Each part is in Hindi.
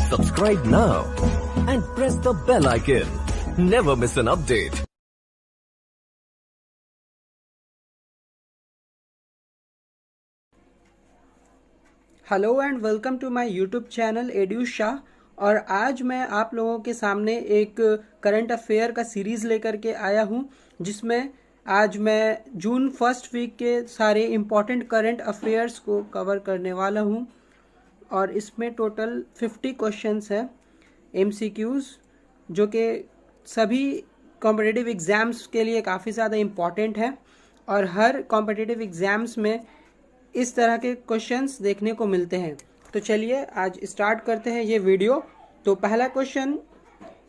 Subscribe now and press the bell icon. Never miss an update. Hello and welcome to my YouTube channel Edu Shah. और आज मैं आप लोगों के सामने एक करंट अफेयर का सीरीज़ लेकर के आया हूं, जिसमें आज मैं जून फर्स्ट वीक के सारे इम्पॉर्टेंट करंट अफेयर्स को कवर करने वाला हूं। और इसमें टोटल 50 क्वेश्चंस हैं MCQs, जो कि सभी कॉम्पिटिटिव एग्ज़ाम्स के लिए काफ़ी ज़्यादा इम्पॉर्टेंट है। और हर कॉम्पिटिटिव एग्ज़ाम्स में इस तरह के क्वेश्चंस देखने को मिलते हैं। तो चलिए आज स्टार्ट करते हैं ये वीडियो। तो पहला question,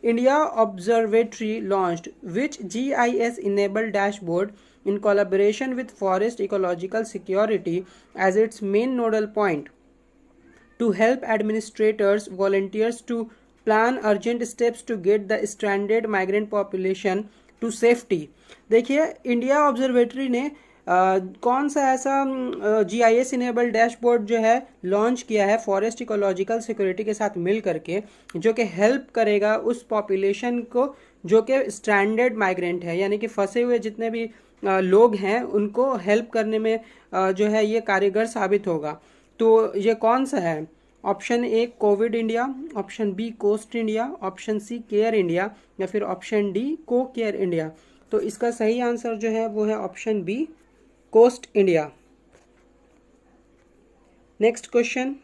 India observatory launched which GIS enabled dashboard in collaboration with forest ecological security as its main nodal point to help administrators, volunteers to plan urgent steps to get the stranded migrant population to safety। देखिए, इंडिया ऑब्जर्वेटरी ने कौन सा ऐसा GIS इनेबल्ड डैशबोर्ड जो है लॉन्च किया है फॉरेस्ट इकोलॉजिकल सिक्योरिटी के साथ मिल करके, जो कि हेल्प करेगा उस पॉपुलेशन को जो कि स्ट्रैंडेड माइग्रेंट है, यानी कि फंसे हुए जितने भी लोग हैं उनको हेल्प करने में जो है ये कारगर साबित होगा। तो ये कौन सा है? Option A Covid India, option B coast India, option C care India, या फिर option D co care India. तो इसका सही आंसर जो है वो है option B coast India. Next question,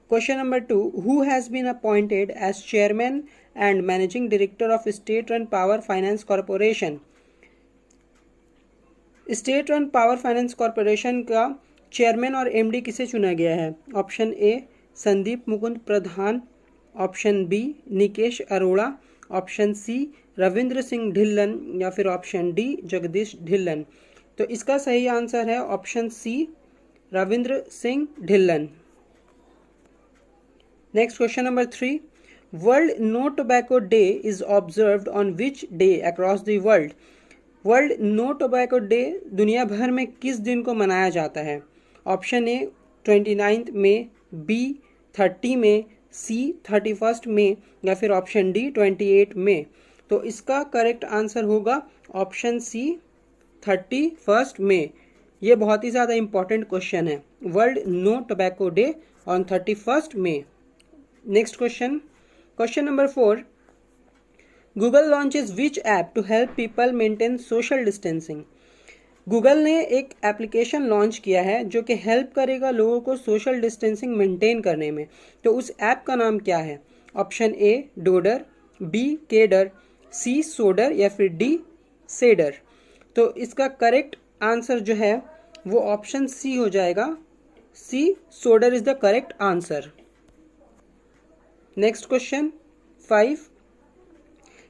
question number 2, who has been appointed as chairman and managing director of state run power finance corporation. State run power finance corporation का चेयरमैन और MD किसे चुना गया है? Option A Sandeep Mukund Pradhan, option B Nikesh Arora, option C Ravindra Singh Dhillon, या फिर ऑप्शन डी जगदीश ढिल्लन। तो इसका सही आंसर है option C Ravindra Singh Dhillon. Next question number 3, world no tobacco day is observed on which day across the world. World no tobacco day दुनिया भर में किस दिन को मनाया जाता है? ऑप्शन ए 29 मई, बी 30 मई, सी 31 मई, या फिर ऑप्शन डी 28 मई। तो इसका करेक्ट आंसर होगा ऑप्शन सी 31 मई। ये बहुत ही ज़्यादा इंपॉर्टेंट क्वेश्चन है, world no tobacco day on 31 मई। Next question, question number 4, Google launches which app to help people maintain social distancing. Google ने एक एप्लीकेशन लॉन्च किया है जो कि हेल्प करेगा लोगों को सोशल डिस्टेंसिंग मेंटेन करने में। तो उस ऐप का नाम क्या है? ऑप्शन ए डोडर, बी केडर, सी सोडर, या फिर डी सेडर। तो इसका करेक्ट आंसर जो है वो ऑप्शन सी हो जाएगा, सी सोडर is the correct answer. Next question 5,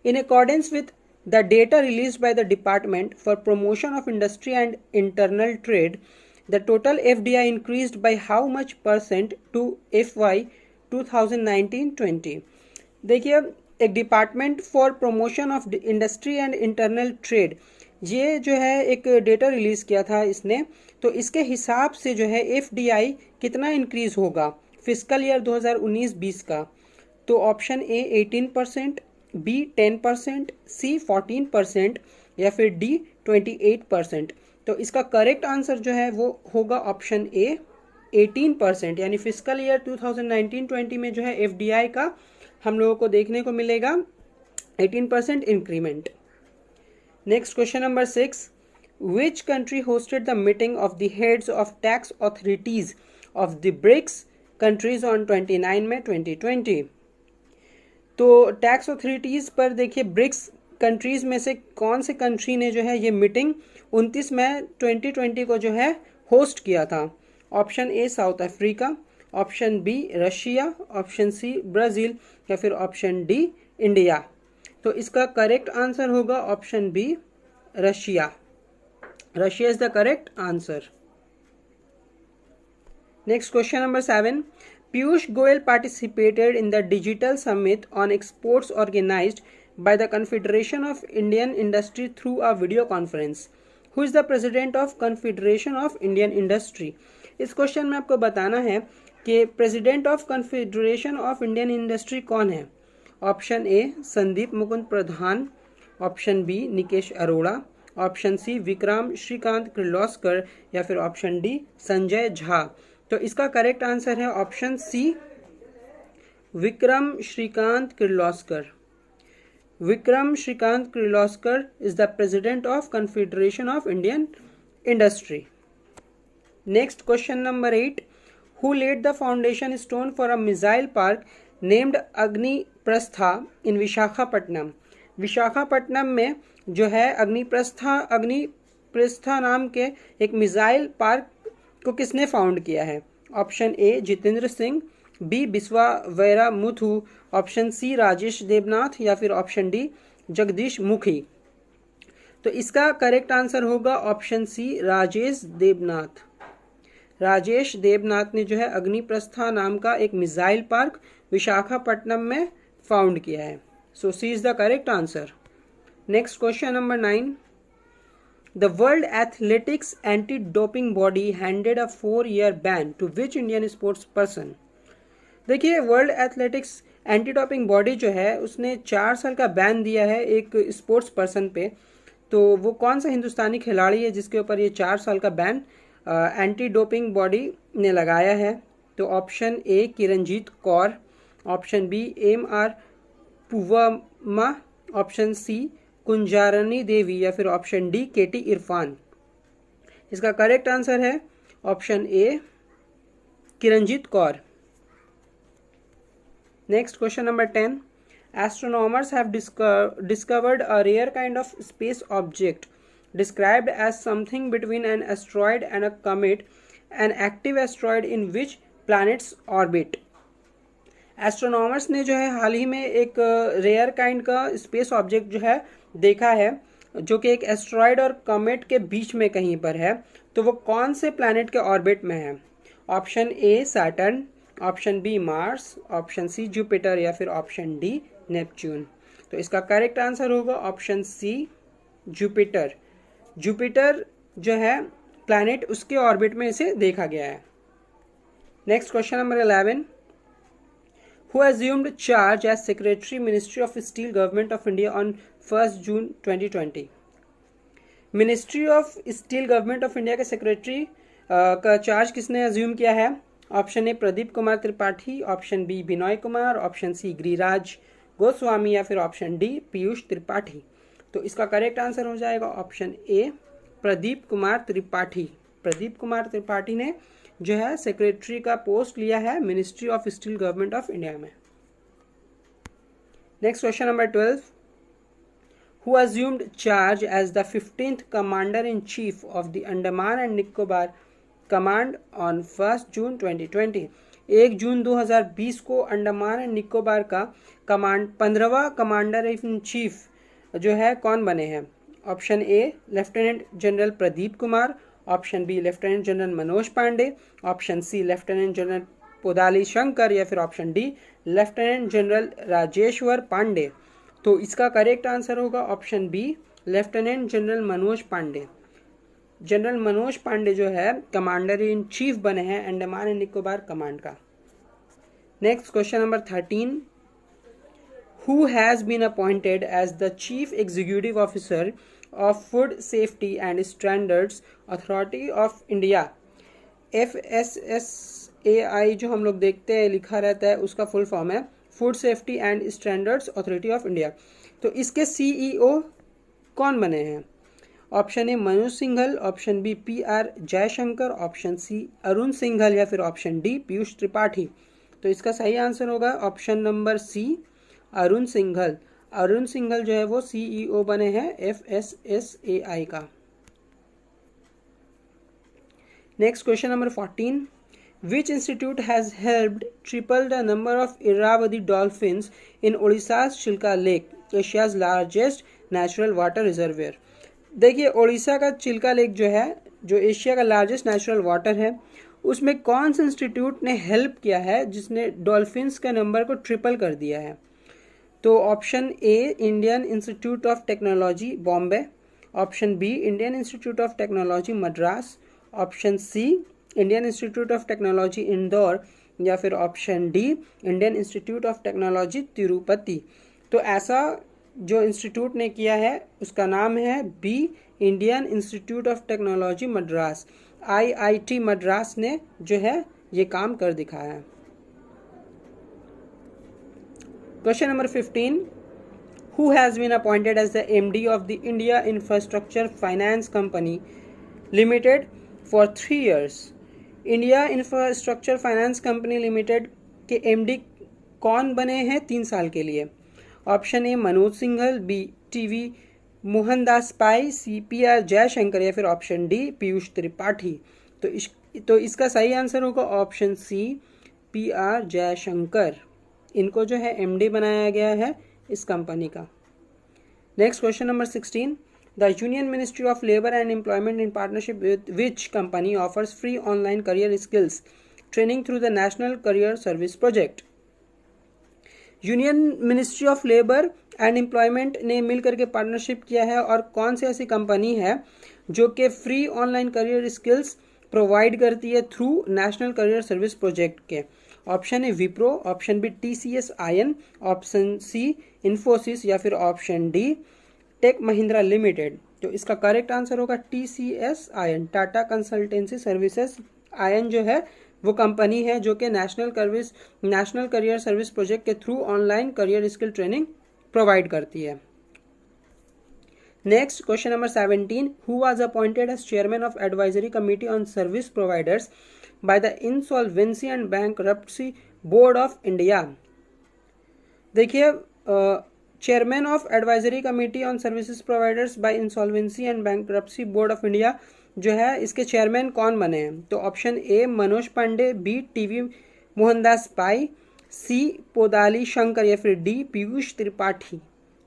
in accordance with the data released by the Department for Promotion of Industry and Internal Trade, the total FDI increased by how much percent to FY 2019-20? देखिए, एक department for promotion of industry and internal trade, ये जो है एक डेटा रिलीज किया था इसने। तो इसके हिसाब से जो है FDI कितना इंक्रीज होगा फिजिकल ईयर 2019-20 का? तो ऑप्शन ए 18%, बी 10%, सी 14%, या फिर डी 28%। तो इसका करेक्ट आंसर जो है वो होगा ऑप्शन ए 18%, यानी फिजिकल ईयर 2019-20 में जो है FDI का हम लोगों को देखने को मिलेगा 18% increment. Next question number 6, which country hosted the meeting of the heads of tax authorities of the BRICS countries on 29 मई 2020। तो टैक्स अथॉरिटीज़ पर देखिए, ब्रिक्स कंट्रीज़ में से कौन से कंट्री ने जो है ये मीटिंग 29 मई 2020 को जो है होस्ट किया था? Option A South Africa, option B Russia, option C Brazil, या फिर ऑप्शन डी इंडिया। तो इसका करेक्ट आंसर होगा option B Russia. Russia is the correct answer. Next question number 7, Piyush Goyal participated in the Digital Summit on Exports organized by the Confederation of Indian Industry through a video conference. Who is the president of Confederation of Indian Industry? इस क्वेश्चन में आपको बताना है कि president of confederation of Indian industry कौन है? Option A Sandeep Mukund Pradhan, option B Nikesh Arora, option C Vikram Shrikant Kirloskar या फिर ऑप्शन डी संजय झा। तो इसका करेक्ट आंसर है option C Vikram Shrikant Kirloskar. Vikram Shrikant Kirloskar is the president of Confederation of Indian Industry. Next question number 8. Who laid the foundation stone for a missile park named अग्निप्रस्था in Visakhapatnam? Visakhapatnam में जो है अग्निप्रस्था नाम के एक मिसाइल पार्क को किसने फाउंड किया है? Option A Jitendra Singh, B बिस्वावैरा मुथु, ऑप्शन सी राजेश देवनाथ या फिर ऑप्शन डी जगदीश मुखी। तो इसका करेक्ट आंसर होगा ऑप्शन सी राजेश देवनाथ। राजेश देवनाथ ने जो है अग्निप्रस्था नाम का एक मिसाइल पार्क विशाखापट्टनम में फाउंड किया है। So C is the correct answer. Next question number 9. The World Athletics Anti-Doping Body handed a 4-year ban to which Indian sports person? देखिए world athletics anti doping body जो है उसने 4 साल का बैन दिया है एक स्पोर्ट्स पर्सन पे। तो वो कौन सा हिंदुस्तानी खिलाड़ी है जिसके ऊपर ये 4 साल का बैन एंटी डोपिंग बॉडी ने लगाया है? तो option A Kiranjit Kaur, option B MR Poovamma, option C Kunjarani Devi या फिर ऑप्शन डी KT इरफान। इसका करेक्ट आंसर है option A Kiranjit Kaur. Next question number 10. Astronomers have discovered a rare kind of space object described as something between an asteroid and a comet, an active asteroid in which planets orbit. Astronomers ने जो है हाल ही में एक रेयर काइंड का स्पेस ऑब्जेक्ट जो है देखा है जो कि एक एस्ट्रॉयड और कॉमेट के बीच में कहीं पर है। तो वो कौन से प्लैनेट के ऑर्बिट में है? Option A Saturn, option B Mars, option C Jupiter या फिर ऑप्शन डी नेपच्यून। तो इसका करेक्ट आंसर होगा ऑप्शन सी जुपिटर। जुपिटर जो है प्लैनेट उसके ऑर्बिट में इसे देखा गया है। Next question number 11. Who assumed charge as Secretary Ministry of Steel Government of India on 1st June 2020? Ministry of steel government of India के सेक्रेटरी का चार्ज किसने अज्यूम किया है? Option A Pradeep Kumar Tripathi, option B Binoy Kumar, option C Giriraj Goswami या फिर ऑप्शन डी पीयूष त्रिपाठी। तो इसका करेक्ट आंसर हो जाएगा ऑप्शन ए प्रदीप कुमार त्रिपाठी। प्रदीप कुमार त्रिपाठी ने जो है सेक्रेटरी का पोस्ट लिया है ministry of steel government of India में। Next question number 12. Who assumed charge as the 15th Commander-in-Chief of the Andaman and Nicobar Command on 1st June 2020? 1 जून 2020 को अंडमान एंड निकोबार का 15वां कमांडर इन चीफ जो है कौन बने हैं? Option A lieutenant general Pradeep Kumar, option B lieutenant general Manoj Pandey, option C lieutenant general Podali Shankar या फिर option D lieutenant general Rajeshwar Pandey. तो इसका करेक्ट आंसर होगा option B lieutenant general Manoj Pandey. General Manoj Pandey जो है कमांडर इन चीफ बने हैं अंडमान एंड निकोबार कमांड का। Next question number 13. Who has been appointed as the Chief Executive Officer of Food Safety and Standards Authority of India? FSSAI जो हम लोग देखते हैं लिखा रहता है उसका फुल फॉर्म है food safety and standards authority of India. तो इसके CEO कौन बने हैं? Option A Manoj Singhal, option B PR Jaishankar, option C Arun Singhal या फिर ऑप्शन डी पीयूष त्रिपाठी। तो इसका सही आंसर होगा option number C Arun Singhal. Arun Singhal जो है वो CEO बने हैं FSSAI का। Next question number 14. Which institute has helped triple the number of Irrawaddy dolphins in Odisha's Chilka Lake, Asia's largest natural water reservoir? देखिए ओडिशा का चिल्का लेक जो है जो एशिया का लार्जेस्ट नेचुरल वाटर है उसमें कौन सा इंस्टीट्यूट ने हेल्प किया है जिसने डॉल्फिन्स के नंबर को ट्रिपल कर दिया है? तो option A Indian institute of technology Bombay, option B Indian institute of technology Madras, option C Indian institute of technology Indore या फिर option D Indian institute of technology Tirupati. तो ऐसा जो इंस्टीट्यूट ने किया है उसका नाम है B Indian institute of technology Madras. IIT Madras ने जो है ये काम कर दिखाया है। Question number 15, who has been appointed as the MD of the India Infrastructure Finance Company Limited for 3 years? India infrastructure finance company limited के MD कौन बने हैं 3 साल के लिए? Option A Manoj Singhal, B TV Mohandas Pai, C PR Jaishankar या फिर ऑप्शन डी पीयूष त्रिपाठी। तो इसका सही आंसर होगा ऑप्शन सी PR जयशंकर। इनको जो है MD बनाया गया है इस कंपनी का। Next question number 16, the union ministry of labour and employment in partnership with which company offers free online career skills training through the national career service project? Union ministry of labour and employment ने मिलकर के पार्टनरशिप किया है और कौन सी ऐसी कंपनी है जो कि free online career skills provide करती है through national career service project के? Option A Wipro, option B TCS iON, option C Infosys या फिर option D tech Mahindra limited. तो इसका करेक्ट आंसर होगा TCS iON, Tata consultancy services. ION जो है वो कंपनी है जो कि नेशनल करियर सर्विस प्रोजेक्ट के through online career skill training provide करती है। Next question number 17, who was appointed as chairman of advisory committee on service providers by the Insolvency and Bankruptcy Board of India? देखिए, chairman of advisory committee on services providers by insolvency and bankruptcy board of India जो है इसके चेयरमैन कौन बने हैं? तो option A Manoj Pandey, B TV Mohandas Pai, C Podali Shankar या फिर डी पीयूष त्रिपाठी।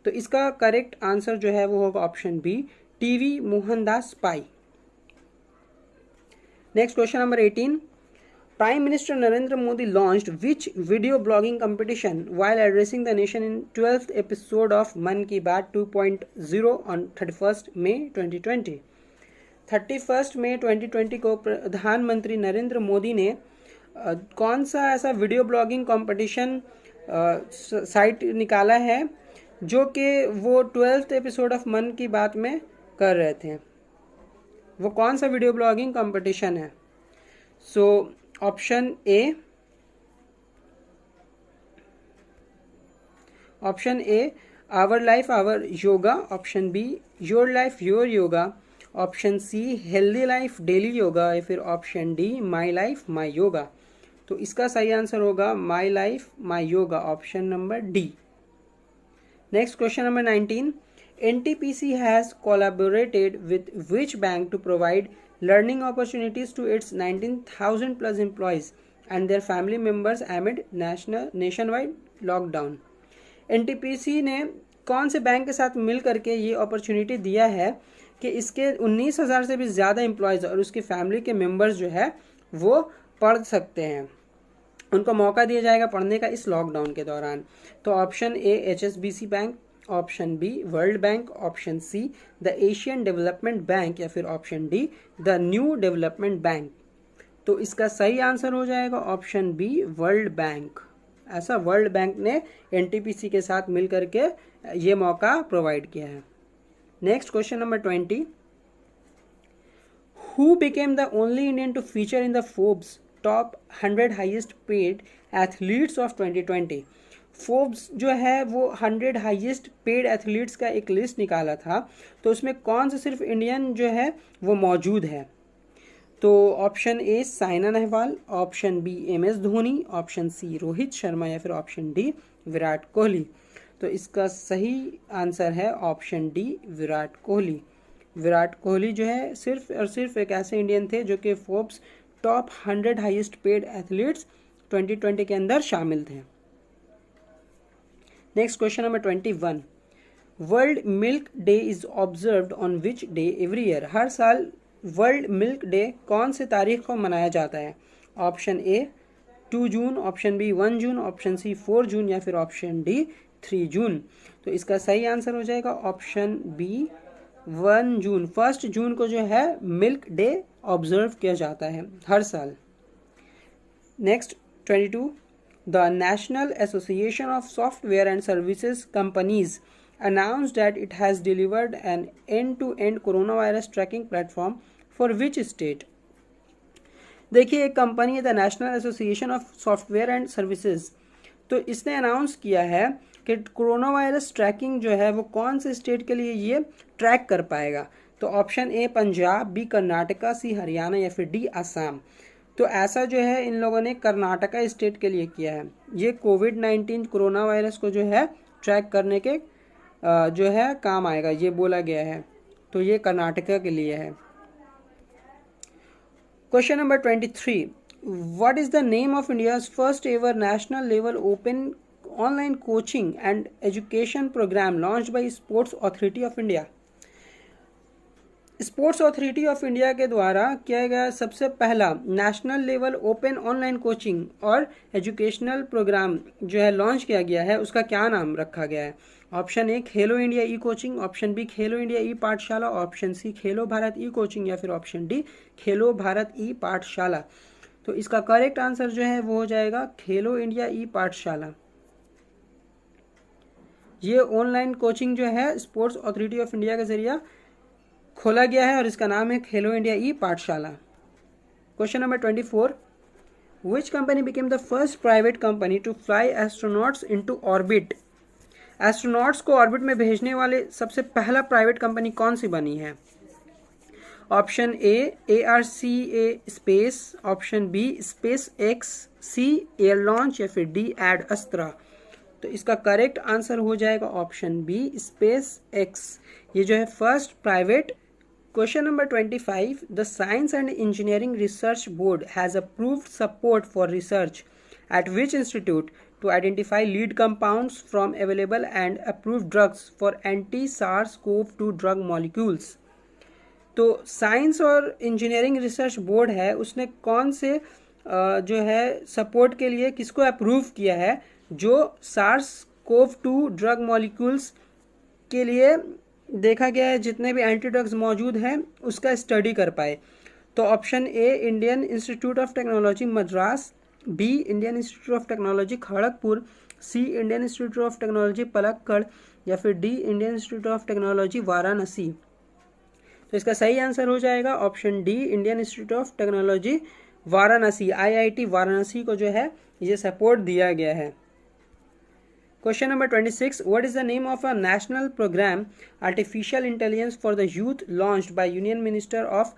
तो इसका करेक्ट आंसर जो है वो होगा option B TV Mohandas pi. Next question number 18, Prime Minister Narendra Modi launched which video blogging competition while addressing the nation in 12th episode of Man Ki Baat 2.0 on 31st May 2020? 31st May 2020 को प्रधानमंत्री नरेंद्र मोदी ने कौन सा ऐसा वीडियो ब्लॉगिंग कंपटीशन साइट निकाला है जो कि वो 12th एपिसोड ऑफ मन की बात में कर रहे थे? वो कौन सा वीडियो ब्लॉगिंग कंपटीशन है? So option A our life our yoga, option B your life your yoga, option C healthy life daily yoga या फिर option D my life my yoga. तो इसका सही आंसर होगा my life my yoga, option number D. Next question number 19, NTPC has collaborated with which bank to provide learning opportunities to its 19,000 plus employees and their family members amid nationwide lockdown? NTPC ने कौन से बैंक के साथ मिल करके ये अपॉर्चुनिटी दिया है कि इसके 19,000 से भी ज़्यादा एम्प्लॉयज़ और उसकी फैमिली के मेंबर्स जो है वो पढ़ सकते हैं, उनको मौका दिया जाएगा पढ़ने का इस लॉकडाउन के दौरान? तो option A HSBC bank, option B world bank, option C the Asian development bank या फिर option D the new development bank. तो इसका सही आंसर हो जाएगा ऑप्शन बी वर्ल्ड बैंक। ऐसा वर्ल्ड बैंक ने NTPC के साथ मिल करके ये मौका प्रोवाइड किया है। Next question number 20, who became the only Indian to feature in the Forbes top 100 highest paid athletes of 2020? Forbes जो है वो 100 हाईएस्ट पेड एथलीट्स का एक लिस्ट निकाला था, तो उसमें कौन सा सिर्फ इंडियन जो है वो मौजूद है? तो option A Saina Nehwal, option B MS Dhoni, option C Rohit Sharma या फिर ऑप्शन डी विराट कोहली। तो इसका सही आंसर है ऑप्शन डी विराट कोहली। विराट कोहली जो है सिर्फ और सिर्फ एक ऐसे इंडियन थे जो कि Forbes top 100 highest paid athletes 2020 के अंदर शामिल थे। Next question number 21, world milk day is observed on which day every year? हर साल वर्ल्ड मिल्क डे कौन से तारीख को मनाया जाता है? ऑप्शन ए 2 जून, ऑप्शन बी 1 जून, ऑप्शन सी 4 जून या फिर ऑप्शन डी 3 जून। तो इसका सही आंसर हो जाएगा ऑप्शन बी 1 जून। 1 जून को जो है मिल्क डे ऑब्जर्व किया जाता है हर साल। Next 22. The National Association of Software and Services Companies announced that it has delivered an end-to-end coronavirus tracking platform for which state? देखिए, एक कंपनी है the national association of software and services, तो इसने अनाउंस किया है कि कोरोना वायरस ट्रैकिंग जो है वो कौन से स्टेट के लिए ये ट्रैक कर पाएगा। तो option A Punjab, B Karnataka, C Haryana या फिर डी असम। तो ऐसा जो है इन लोगों ने कर्नाटका स्टेट के लिए किया है। ये कोविड-19 कोरोना वायरस को जो है ट्रैक करने के जो है काम आएगा, ये बोला गया है। तो ये कर्नाटका के लिए है। Question number 23. What is the name of India's first ever national level open online coaching and education program launched by Sports Authority of India? Sports authority of India के द्वारा किया गया सबसे पहला national level open online coaching और एजुकेशनल प्रोग्राम जो है लॉन्च किया गया है, उसका क्या नाम रखा गया है? ऑप्शन ए खेलो इंडिया ई कोचिंग, ऑप्शन बी खेलो इंडिया ई पाठशाला, ऑप्शन सी खेलो भारत ई कोचिंग या फिर ऑप्शन डी खेलो भारत ई पाठशाला। तो इसका करेक्ट आंसर जो है वो हो जाएगा खेलो इंडिया ई पाठशाला। ये ऑनलाइन कोचिंग जो है स्पोर्ट्स अथॉरिटी ऑफ इंडिया के जरिए खोला गया है और इसका नाम है खेलो India e Pathshala. Question number 24. Which company became the first private company to fly astronauts into orbit? Astronauts को ऑर्बिट में भेजने वाले सबसे पहला प्राइवेट कंपनी कौन सी बनी है? Option A ARCA space, option B SpaceX, C air launch या फिर डी एड अस्त्रा। तो इसका करेक्ट आंसर हो जाएगा ऑप्शन बी स्पेस एक्स। ये जो है first private. Question number 25. The Science and Engineering Research Board has approved support for research at which institute to identify lead compounds from available and approved drugs for anti-SARS-CoV-2 drug molecules. तो साइंस और इंजीनियरिंग रिसर्च बोर्ड है, उसने कौन से जो है सपोर्ट के लिए किसको अप्रूव किया है जो SARS-CoV-2 ड्रग मॉलिक्यूल्स के लिए देखा गया है जितने भी एंटी ड्रग्स मौजूद हैं उसका स्टडी कर पाए। तो option A Indian institute of technology Madras, B Indian institute of Technology Kharagpur, C Indian institute of Technology Palakkad या फिर D Indian institute of Technology Varanasi. तो इसका सही आंसर हो जाएगा option D Indian institute of Technology Varanasi. IIT Varanasi को जो है ये सपोर्ट दिया गया है। Question number 26. What is the name of a national program artificial intelligence for the youth launched by Union Minister of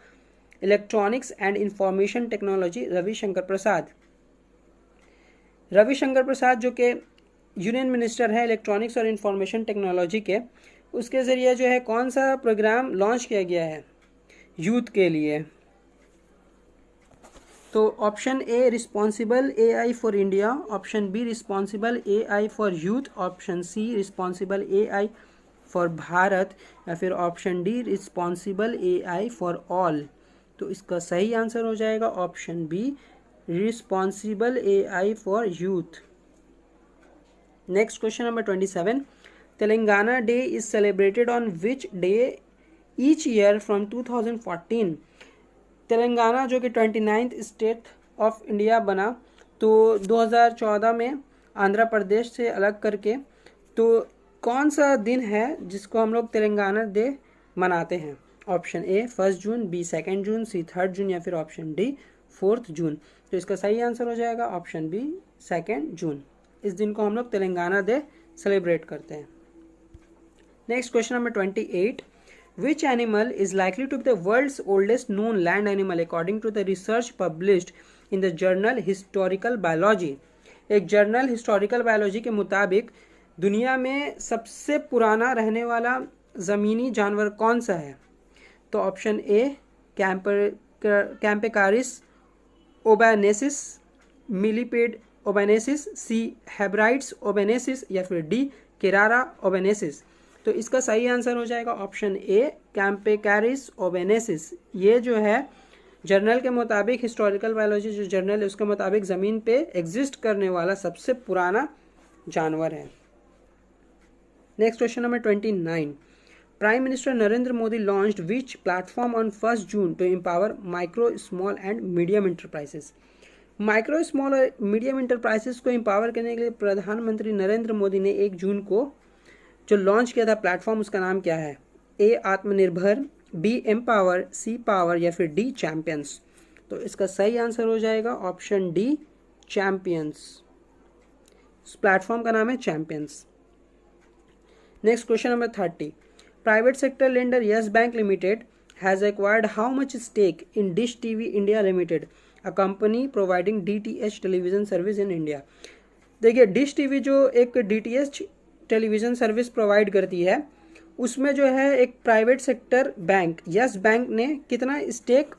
Electronics and Information Technology Ravishankar Prasad? Ravishankar Prasad जो कि यूनियन मिनिस्टर है इलेक्ट्रॉनिक्स और इंफॉर्मेशन टेक्नोलॉजी के, उसके ज़रिए जो है कौन सा प्रोग्राम लॉन्च किया गया है यूथ के लिए? तो option A responsible AI for India, option B responsible AI for youth, option C responsible AI for Bharat या फिर option D responsible AI for all. तो इसका सही आंसर हो जाएगा option B responsible AI for youth. Next question number 27. Telangana day is celebrated on which day each year from 2014? Telangana जो कि 29th स्टेट ऑफ इंडिया बना तो 2014 में आंध्र प्रदेश से अलग करके, तो कौन सा दिन है जिसको हम लोग तेलंगाना डे मनाते हैं? ऑप्शन ए 1 जून, बी 2 जून, सी 3 जून या फिर ऑप्शन डी 4 जून। तो इसका सही आंसर हो जाएगा ऑप्शन बी 2 जून। इस दिन को हम लोग तेलंगाना डे सेलिब्रेट करते हैं। Next question number 28. Which animal is likely to be the world's oldest known land animal according to the research published in the journal Historical Biology? एक जर्नल हिस्टोरिकल बायोलॉजी के मुताबिक दुनिया में सबसे पुराना रहने वाला ज़मीनी जानवर कौन सा है? तो ऑप्शन ए कैम्पेकारिस ओबैनेसिस, मिलीपेड ओबैनेसिस, सी हेब्राइट्स ओबैनेसिस या फिर डी केरारा ओबैनेसिस। तो इसका सही आंसर हो जाएगा ऑप्शन ए कैम्पेकारिस ओबैनेसिस। ये जो है जर्नल के मुताबिक, हिस्टोरिकल बायोलॉजी जो जर्नल है उसके मुताबिक ज़मीन पे एग्जिस्ट करने वाला सबसे पुराना जानवर है। Next question number 29. Prime minister Narendra Modi launched which platform on 1 June to empower micro, small and medium enterprises? Micro small और मीडियम इंटरप्राइजेस को एम्पावर करने के लिए प्रधानमंत्री नरेंद्र मोदी ने 1 जून को जो लॉन्च किया था प्लेटफॉर्म, उसका नाम क्या है? ए आत्मनिर्भर, बी एम्पावर, सी पावर या फिर डी चैंपियंस। तो इसका सही आंसर हो जाएगा ऑप्शन डी चैंपियंस। इस प्लेटफॉर्म का नाम है Champions. Next question number 30। Private sector lender Yes Bank Limited has acquired how much stake in Dish TV India Limited, a company providing DTH television service in India. देखिए, डिश टीवी जो एक डीटीएच टेलीविजन सर्विस प्रोवाइड करती है, उसमें जो है एक private sector bank Yes Bank ने कितना स्टेक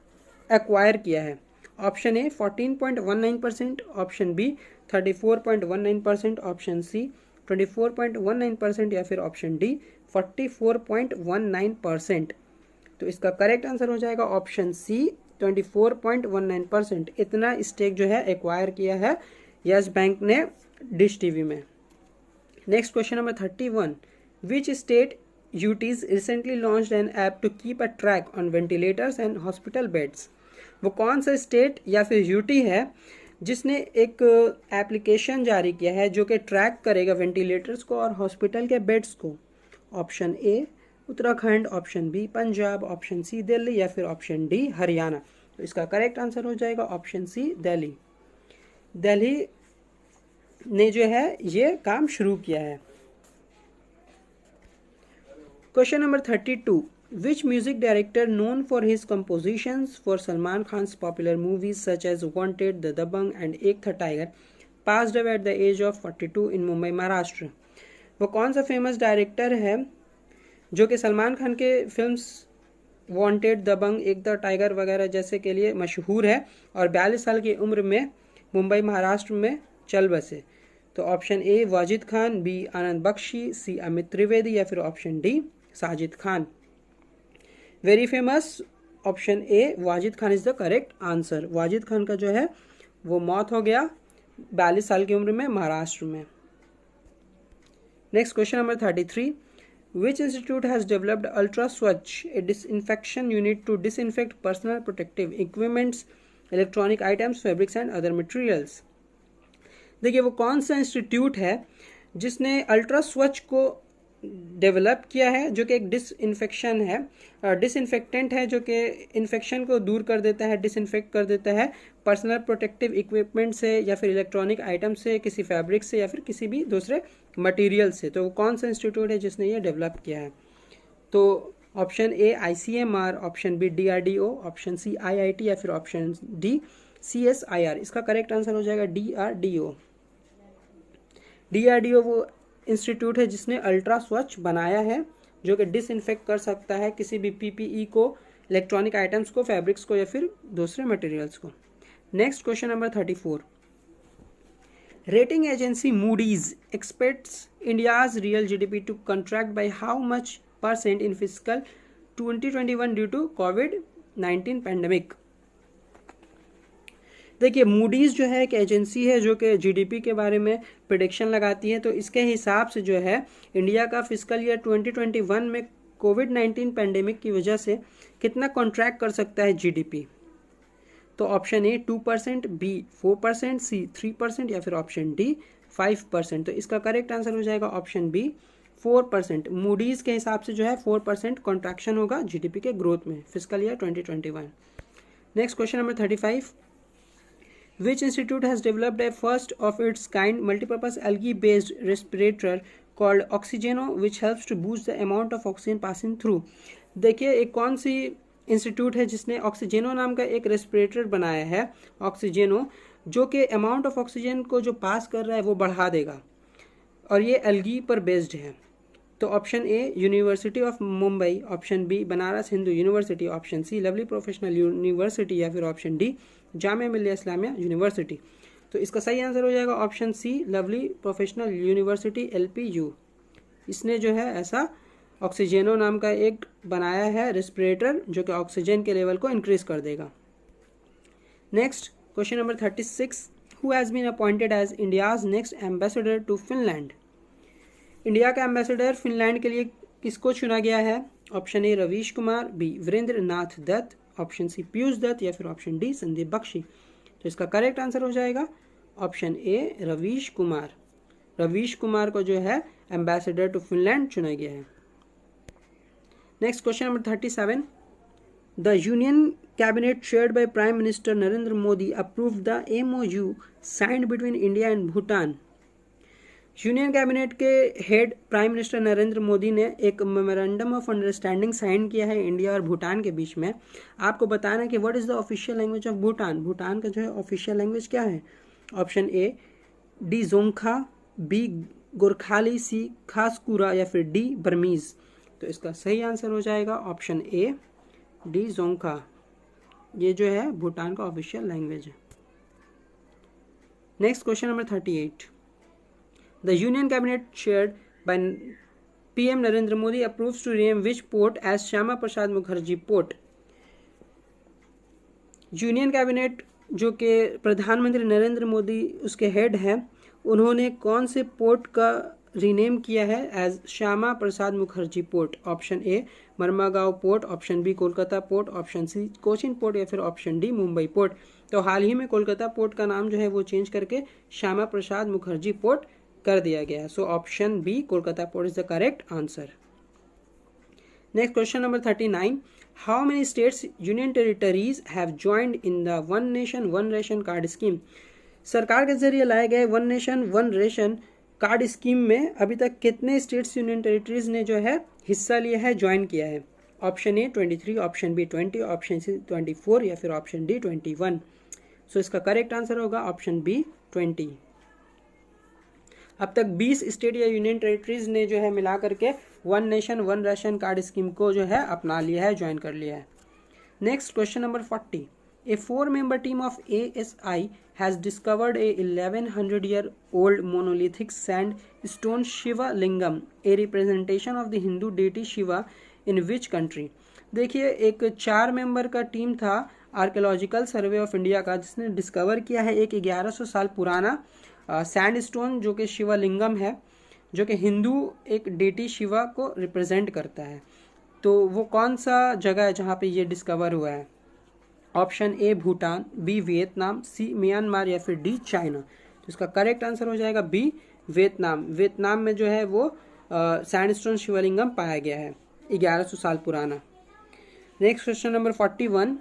एक्वायर किया है? Option A 14.19%, option B 34.19%, option C 24.19% या फिर ऑप्शन डी 44.19%। तो इसका करेक्ट आंसर हो जाएगा ऑप्शन सी 24.19%। इतना स्टेक जो है एक्वायर किया है यस बैंक ने डिश टीवी में। Next question number 31। Which state UTs recently launched an app to keep a track on ventilators and hospital beds? वो कौन सा स्टेट या फिर यूटी है जिसने एक एप्लीकेशन जारी किया है जो कि ट्रैक करेगा वेंटिलेटर्स को और हॉस्पिटल के बेड्स को? Option A Uttarakhand, option B Punjab, option C Delhi या फिर ऑप्शन डी हरियाणा। तो इसका करेक्ट आंसर हो जाएगा ऑप्शन सी दिल्ली। दिल्ली ने जो है ये काम शुरू किया है। Question number 32. Which music director known for his compositions for Salman Khan's popular movies such as Wanted, The Dabangg and Ek Tha Tiger passed away at the age of 42 in Mumbai, Maharashtra? वो कौन सा फेमस डायरेक्टर है जो कि सलमान खान के फिल्म्स वांटेड, दबंग, एक द टाइगर वगैरह जैसे के लिए मशहूर है और 42 साल की उम्र में मुंबई महाराष्ट्र में चल बसे? तो option A Wajid Khan, B Anand Bakshi, C Amit Trivedi या फिर option D Sajid Khan. Very famous option A Wajid Khan is the correct answer. Wajid Khan का जो है वो मौत हो गया 42 साल की उम्र में महाराष्ट्र में। Next question number 33। Which institute has developed ultra Swachh, a disinfection unit to disinfect personal protective equipments, electronic items, fabrics and other materials? देखिए, वो कौन सा इंस्टीट्यूट है जिसने अल्ट्रा स्वच्छ को डेवलप किया है जो कि एक डिसइंफेक्शन है, डिसइंफेक्टेंट है जो कि इन्फेक्शन को दूर कर देता है, डिसइंफेक्ट कर देता है पर्सनल प्रोटेक्टिव इक्विपमेंट से या फिर इलेक्ट्रॉनिक आइटम से, किसी फैब्रिक से या फिर किसी भी दूसरे मटेरियल से। तो वो कौन सा इंस्टीट्यूट है जिसने ये डेवलप किया है? तो option A ICMR, option B DRDO, option C IIT या फिर ऑप्शन डी CSIR। इसका करेक्ट आंसर हो जाएगा DRDO। DRDO वो इंस्टीट्यूट है जिसने अल्ट्रा स्वच्छ बनाया है जो कि डिसइंफेक्ट कर सकता है किसी भी PPE को, इलेक्ट्रॉनिक आइटम्स को, फैब्रिक्स को या फिर दूसरे मटेरियल्स को। Next question number 34। Rating agency Moody's expects India's real GDP to contract by how much % in fiscal 2021 due to COVID-19 pandemic? देखिए, मूडीज़ जो है एक एजेंसी है जो कि GDP के बारे में प्रेडिक्शन लगाती है। तो इसके हिसाब से जो है इंडिया का फिजिकल ईयर 2021 में COVID-19 पैंडेमिक की वजह से कितना कॉन्ट्रैक्ट कर सकता है GDP? तो ऑप्शन ए 2%, बी 4%, सी 3% या फिर ऑप्शन डी 5%। तो इसका करेक्ट आंसर हो जाएगा ऑप्शन बी 4%। मूडीज़ के हिसाब से जो है 4% कॉन्ट्रैक्शन होगा GDP के ग्रोथ में physical year 2021। Next question number 35। Which institute has developed a first of its kind multipurpose algae-based respirator called Oxygeno, which helps to boost the amount of oxygen passing through? देखिए, एक कौन सी इंस्टीट्यूट है जिसने ऑक्सीजेनो नाम का एक रेस्पिरेटर बनाया है, ऑक्सीजेनो, जो कि अमाउंट ऑफ ऑक्सीजन को जो पास कर रहा है वो बढ़ा देगा और ये एल्गी पर बेस्ड है? तो option A University of Mumbai, option B Banaras Hindu University, option C Lovely Professional University या फिर option D Jamia Millia Islamia university. तो इसका सही आंसर हो जाएगा option C Lovely Professional University LPU। इसने जो है ऐसा ऑक्सीजेनो नाम का एक बनाया है रेस्पिरेटर जो कि ऑक्सीजन के लेवल को इंक्रीज कर देगा। Next question number 36। Who has been appointed as India's next ambassador to Finland? India का एम्बेसडर फिनलैंड के लिए किसको चुना गया है? Option A Ravish Kumar, B Virendra Nath Dutt, option C Piyush Dutt या फिर ऑप्शन डी संदीप बख्शी। तो इसका करेक्ट आंसर हो जाएगा ऑप्शन ए रवीश कुमार। रवीश कुमार को जो है एम्बेसडर टू फिनलैंड चुना गया है। Next question number 37, the union cabinet chaired by prime minister Narendra Modi approved the MOU signed between India and Bhutan. Union cabinet के head prime minister Narendra Modi ने एक मेमोरेंडम ऑफ अंडरस्टैंडिंग साइन किया है इंडिया और भूटान के बीच में। आपको बताना है कि what is the official language of Bhutan. Bhutan का जो है ऑफिशियल लैंग्वेज क्या है? Option A Dzongkha, B Gorkhali, C Khaskura या फिर डी बर्मीज। तो इसका सही आंसर हो जाएगा ऑप्शन ए डी जोंखा। ये जो है भूटान का ऑफिशियल लैंग्वेज है। Next question number 38, the Union Cabinet chaired by PM Narendra Modi approves to rename which port as Shyama Prasad Mukherjee Port। Union cabinet जो कि प्रधानमंत्री नरेंद्र मोदी उसके हेड हैं, उन्होंने कौन से पोर्ट का रीनेम किया है as Shyama Prasad Mukherjee port? Option A Mormugao port, option B Kolkata port, option C Cochin port या फिर ऑप्शन डी मुंबई पोर्ट। तो हाल ही में कोलकाता पोर्ट का नाम जो है वो चेंज करके श्यामा प्रसाद मुखर्जी पोर्ट कर दिया गया। So option B Kolkata port is the correct answer. Next question number 39, how many states union territories have joined in the one nation one ration card scheme. सरकार के जरिए लाए गए one nation one ration card scheme में अभी तक कितने स्टेट्स यूनियन टेरिटरीज ने जो है हिस्सा लिया है, ज्वाइन किया है? Option A 23, option B 20, option C 24 या फिर ऑप्शन डी 21। सो इसका करेक्ट आंसर होगा ऑप्शन बी 20। अब तक 20 स्टेट या यूनियन टेरिटरीज ने जो है मिला करके one nation one ration card scheme को जो है अपना लिया है, ज्वाइन कर लिया है। Next question number 40, A 4-member team of ASI has discovered A 1100-year-old monolithic sandstone Shiva lingam, a representation of the Hindu deity Shiva in which country. देखिए, एक 4 मेंबर का टीम था आर्कियोलॉजिकल सर्वे ऑफ इंडिया का, जिसने डिस्कवर किया है एक 1100 साल पुराना सैंडस्टोन जो कि शिवलिंगम है, जो कि हिंदू एक डेटी शिवा को रिप्रेजेंट करता है। तो वो कौन सा जगह है जहाँ पे ये डिस्कवर हुआ है? Option A Bhutan, B Vietnam, C Myanmar या फिर डी चाइना। तो इसका करेक्ट आंसर हो जाएगा बी वियतनाम। वियतनाम में जो है वो सैंडस्टोन शिवलिंगम पाया गया है 1100 साल पुराना। Next question number 41,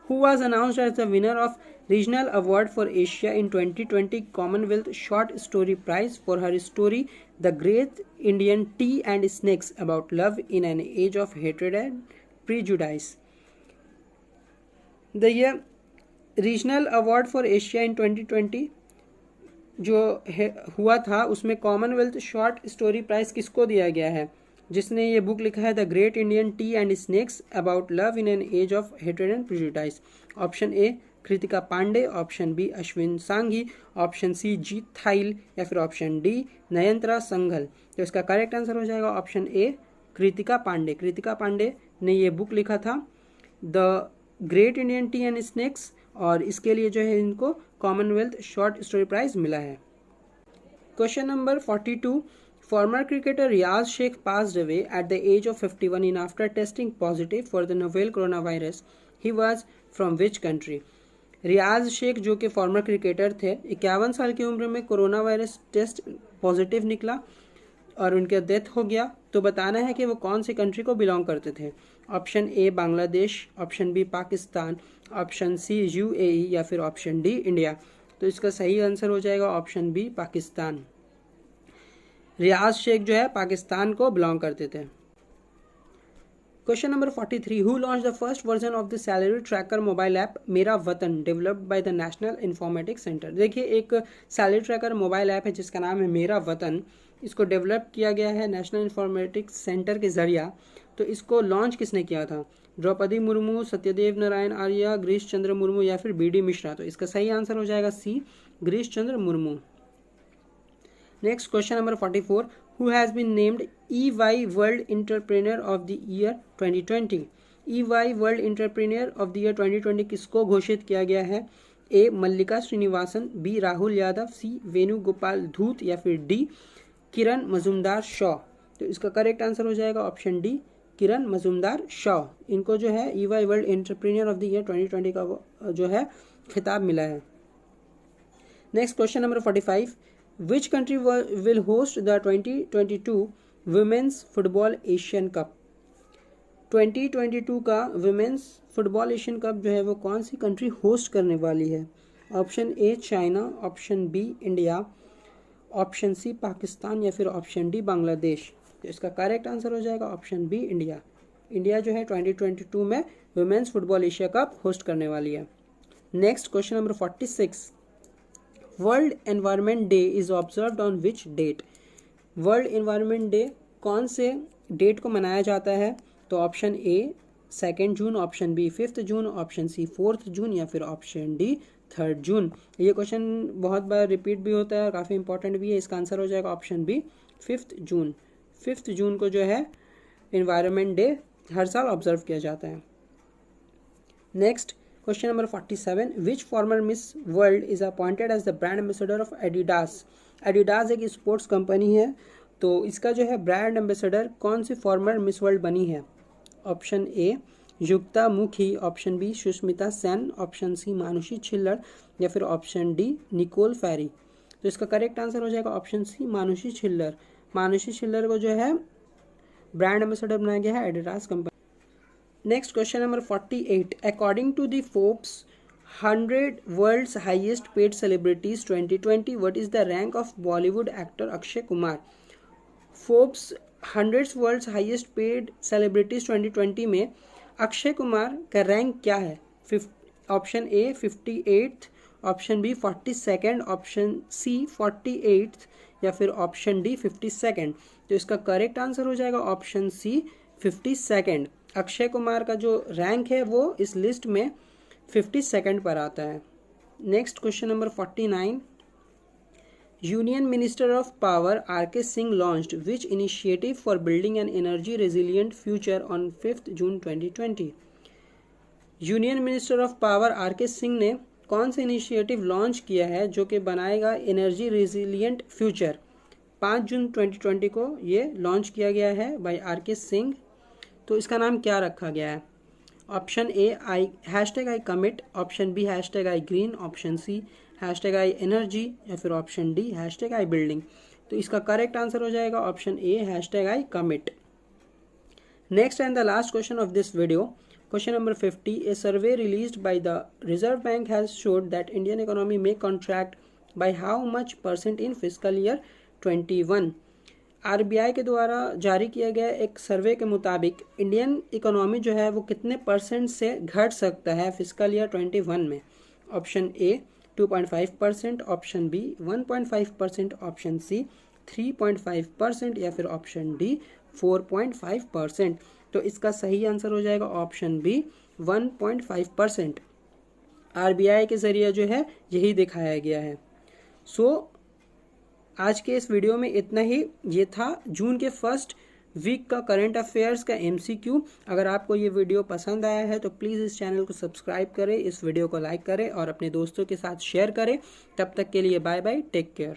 who was announced as the winner of Regional Award for Asia in 2020 Commonwealth Short Story Prize for her story The Great Indian Tea and Snakes About Love in an Age of Hatred and Prejudice। The regional award for Asia in 2020 जो हुआ था, उसमें कॉमनवेल्थ शॉर्ट स्टोरी प्राइज किसको दिया गया है? जिसने ये बुक लिखा है the great Indian tea and snakes about love in an age of hatred and prejudice. Option A Kritika Pandey, option B Ashwin Sanghi, option C Jeet Thayil या फिर ऑप्शन डी नयंत्रा संघल। तो इसका करेक्ट आंसर हो जाएगा ऑप्शन ए कृतिका पांडे। कृतिका पांडे ने ये बुक लिखा था the great Indian tea and snacks, और इसके लिए जो है इनको कॉमनवेल्थ शॉर्ट स्टोरी प्राइज मिला है। Question number 42, former cricketer Riaz Sheikh passed away at the age of 51 in after testing positive for the novel coronavirus. He was from which country? रियाज शेख जो कि फॉर्मर क्रिकेटर थे, 51 साल की उम्र में कोरोना वायरस टेस्ट पॉजिटिव निकला और उनका डेथ हो गया। तो बताना है कि वो कौन सी कंट्री को बिलोंग करते थे। Option A Bangladesh, option B Pakistan, option C UAE या फिर ऑप्शन डी इंडिया। तो इसका सही आंसर हो जाएगा ऑप्शन बी पाकिस्तान। रियाज शेख जो है पाकिस्तान को बिलोंग करते थे। Question number 43, who launch the first version of the salary tracker mobile app मेरा वतन developed by the national informatics centre. देखिए, एक सैलरी ट्रैकर मोबाइल ऐप है जिसका नाम है मेरा वतन। इसको डेवलप किया गया है नेशनल इन्फॉर्मेटिक्स सेंटर के जरिया। तो इसको लॉन्च किसने किया था? द्रौपदी मुर्मू, सत्यदेव नारायण आर्य, गिरीश चंद्र मुर्मू या फिर BD मिश्रा। तो इसका सही आंसर हो जाएगा सी Girish Chandra Murmu. Next question number 44, who has been named EY World Entrepreneur of the Year 2020? EY World Entrepreneur of the Year 2020 किसको घोषित किया गया है? ए मल्लिका श्रीनिवासन, बी राहुल यादव, सी वेणुगोपाल धूत या फिर डी किरण मजुमदार शॉ। तो इसका करेक्ट आंसर हो जाएगा ऑप्शन डी किरण मजुमदार शॉ। इनको जो है EY world entrepreneur of the year 2020 का जो है खिताब मिला है। Next question number 45, which country will host the 2022 women's football Asian cup. 2022 का वुमेन्स फुटबॉल एशियन कप जो है वो कौन सी कंट्री होस्ट करने वाली है। Option A China, option B India, option C Pakistan या फिर ऑप्शन डी बांग्लादेश। तो इसका करेक्ट आंसर हो जाएगा ऑप्शन बी इंडिया। इंडिया जो है 2022 में women's football Asia cup host करने वाली है। Next question number 46, world environment day is observed on which date. World environment day कौन से डेट को मनाया जाता है। तो ऑप्शन ए 2 जून, ऑप्शन बी 5 जून, ऑप्शन सी 4 जून या फिर ऑप्शन डी 3 जून। ये क्वेश्चन बहुत बार रिपीट भी होता है, काफ़ी इंपॉर्टेंट भी है। इसका आंसर हो जाएगा ऑप्शन बी 5 जून। 5 जून को जो है एनवायरनमेंट डे हर साल ऑब्जर्व किया जाता है। Next question number 47, which former Miss World is appointed as the brand ambassador of Adidas. Adidas एक स्पोर्ट्स कंपनी है, तो इसका जो है ब्रांड एम्बेसडर कौन सी फॉर्मर मिस वर्ल्ड बनी है। Option A Yukta Mookhey, option B Sushmita Sen, option C Manushi Chhillar या फिर ऑप्शन डी निकोल फेरी। तो इसका करेक्ट आंसर हो जाएगा ऑप्शन सी मानुषी छिल्लर। मानुषी छिल्लर को जो है ब्रांड एम्बेसडर बनाया गया है Adidas company. Next question number 48, according to the Forbes 100 world's highest paid celebrities 2020, what is the rank of Bollywood actor Akshay Kumar. Forbes 100 world's highest paid celebrities 2020 में अक्षय कुमार का रैंक क्या है। Option A 58, option B 42, option C 48 या फिर ऑप्शन डी 52। तो इसका करेक्ट आंसर हो जाएगा ऑप्शन सी 52। अक्षय कुमार का जो रैंक है वो इस लिस्ट में 52 पर आता है। Next question number 49, union minister of power R K. Singh launched which initiative for building an energy resilient future on 5 June 2020। Union minister of power R K. Singh ने कौन सा इनिशिएटिव लॉन्च किया है जो कि बनाएगा एनर्जी रेजिलिएंट फ्यूचर। 5 जून 2020 को ये लॉन्च किया गया है बाय आर.के. सिंह। तो इसका नाम क्या रखा गया है। Option A #I commit, option B #I green, option C #I energy या फिर ऑप्शन डी #I बिल्डिंग। तो इसका करेक्ट आंसर हो जाएगा option A #I commit. Next and the last question of this video, question number 50, a survey released by the reserve bank has showed that Indian economy में contract by how much % in fiscal year 21। RBI के द्वारा जारी किया गया एक सर्वे के मुताबिक इंडियन इकोनॉमी जो है वो कितने % से घट सकता है फिस्कल ईयर 21 में। Option A 2.5%, option B 1.5%, option C 3.5% या फिर ऑप्शन डी 4.5%। तो इसका सही आंसर हो जाएगा ऑप्शन बी 1.5%। आरबीआई के जरिए जो है यही दिखाया गया है। आज के इस वीडियो में इतना ही। ये था जून के फर्स्ट वीक का करंट अफेयर्स का MCQ। अगर आपको ये वीडियो पसंद आया है तो प्लीज़ इस चैनल को सब्सक्राइब करें, इस वीडियो को लाइक करें और अपने दोस्तों के साथ शेयर करें। तब तक के लिए बाय बाय, टेक केयर।